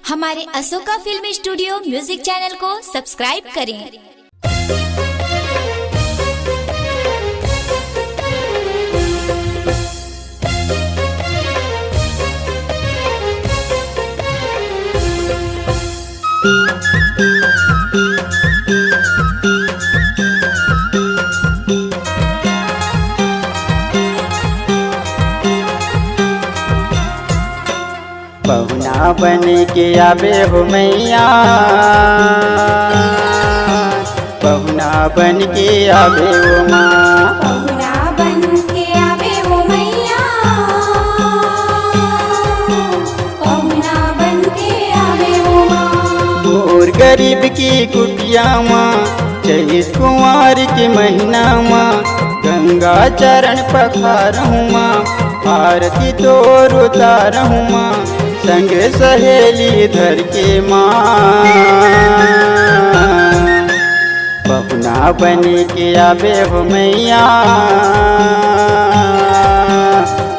हमारे Ashoka film studio music channel को subscribe करें। पहुना बन के आवे हो मैया, पहुना बन के आवे हो माँ, पहुना बन के आवे हो मैया, पहुना बन के आवे हो माँ। और गरीब की कुटिया माँ, चैत कुंवार के महीना माँ, गंगा चरण पखारहूँ माँ, आरती तोर उतारहूँ माँ, संग सहेली धर के माँ। पहुना बन के आवे हो मैया,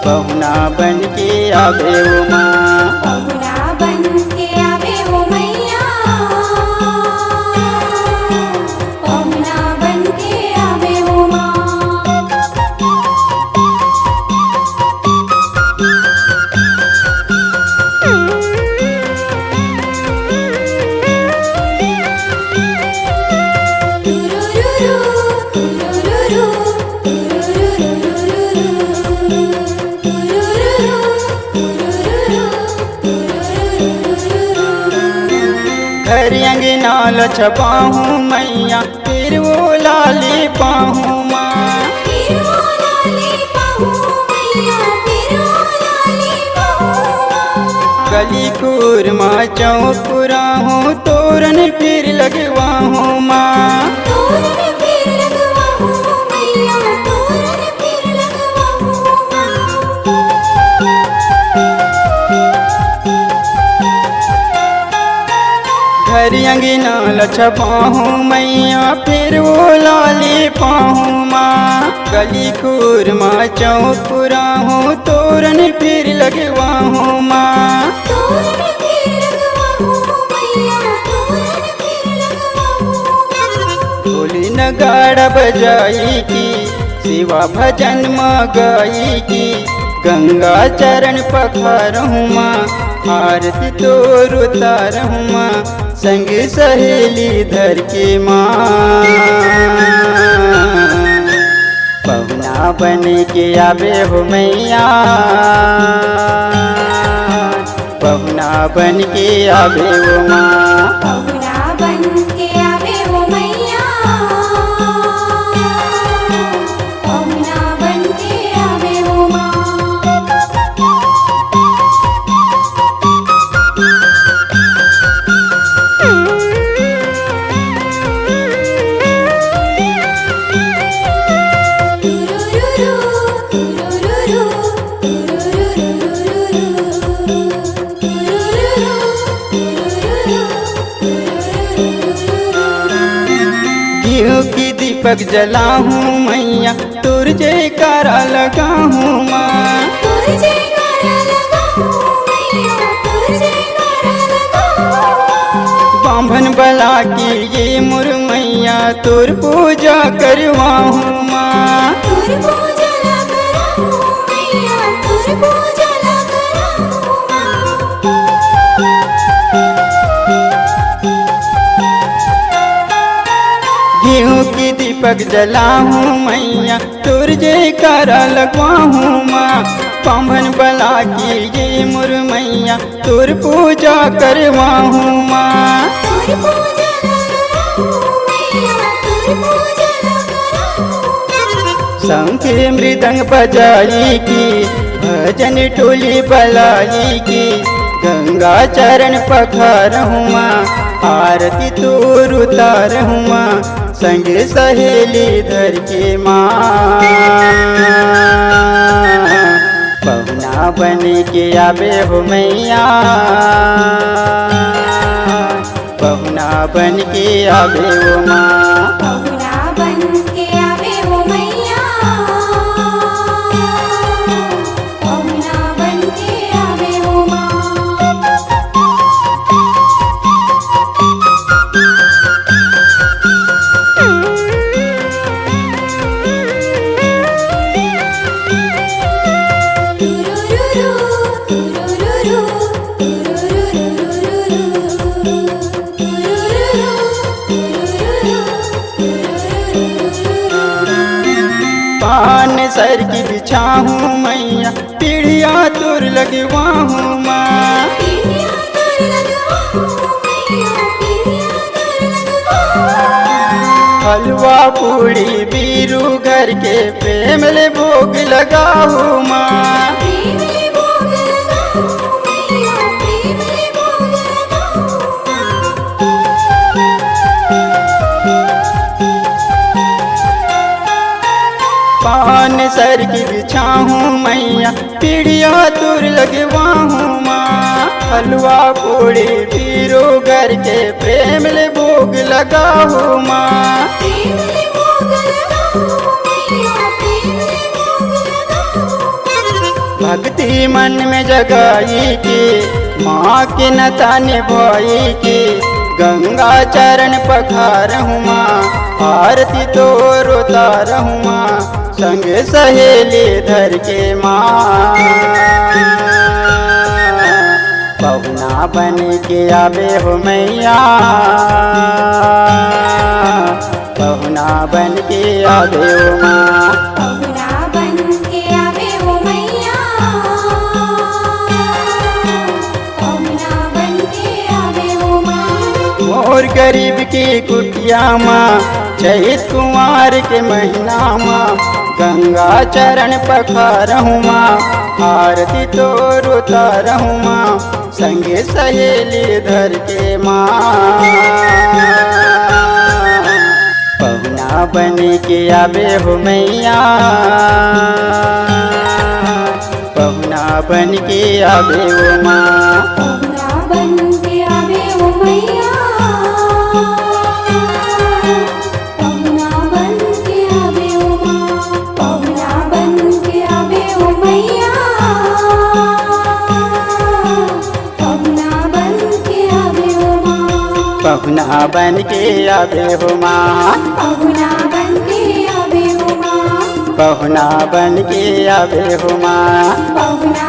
पहुना बन के आवे हो माँ, पहुना बन के आवे हो मैया, पहुना बन के आवे हो माँ। घर अंगना लछपाहूँ मैया, फिर वो लाली पाहूँ माँ, गली कूरमा चौपुरा हूँ, तोरन फिर लगवाहूँ माँ। घर अंगना लछपाहूँ मैया, फिर वो लाली पाहूँ माँ, गली कूरमा चौपुरा हूँ, तोरन फिर लगवाहूँ माँ। ढोली नगाड़ा बजाई की, शिवा भजन गाई की, गंगा चरण पखारहूँ माँ, आरती तोर उतारहूँ माँ, संग सहेली धर के माँ। पहुना बन के आवे हो मैया, पहुना बन के आवे हो माँ, पहुना बन के आवे हो मैया, पहुना बन के आवे हो माँ। घिउ की दीपक जलाहूँ मैया, तुर जयकारा लगाहूँ माँ, बांभन बला की ये मुरमैया, तुर पूजा करवाहूँ माँ। घिउ की दीपक जलाहूँ मैया, तुर जयकारा लगवाहूँ माँ, पांभन बला की ये मुरमैया, तुर पूजा करवाहूँ माँ। शंख मृदंग बजाई की, भजन टोली बलाई की, गंगा चरण पखारहूँ माँ, आरती तोर उतारहूँ माँ, संग सहेली धर के माँ। पहुना बन के आवे हो मैया, पहुना बन के आवे हो माँ, पहुना बन के आवे हो मैया, पहुना बन के आवे हो माँ। सर की बिछाहूँ मैया पीढ़िया तुर लगवाहूँ माँ। हलवा पूड़ी बीरू घर के प्रेम ले भोग लगाहूँ माँ। पान सर की बिछाहूँ मैया पीढ़िया तुर लगवाहूँ माँ। हलवा पूड़ी पीरो घर के प्रेम ले भोग लगाहूँ माँ। भक्ति मन में जगाई की माँ के नता निभाई की गंगा चरण पखारहूँ माँ। आरती तो उतारहूँ माँ संग सहेली धर के माँ। पहुना बन के आवे हो मैया पहुना बन के आवे हो माँ। मोर गरीब की कुटिया माँ चैत कुमार के महीना माँ। गंगा चरण पखारहूँ माँ आरती तो उतारहूँ माँ संगे सहेली धर के माँ। पहुना बन के आवे हो मैया पहुना बन के आवे हो माँ। पहुना बन के आवे हो माँ। पहुना बन के आवे हो माँ। पहुना बन के आवे हो माँ। पहुना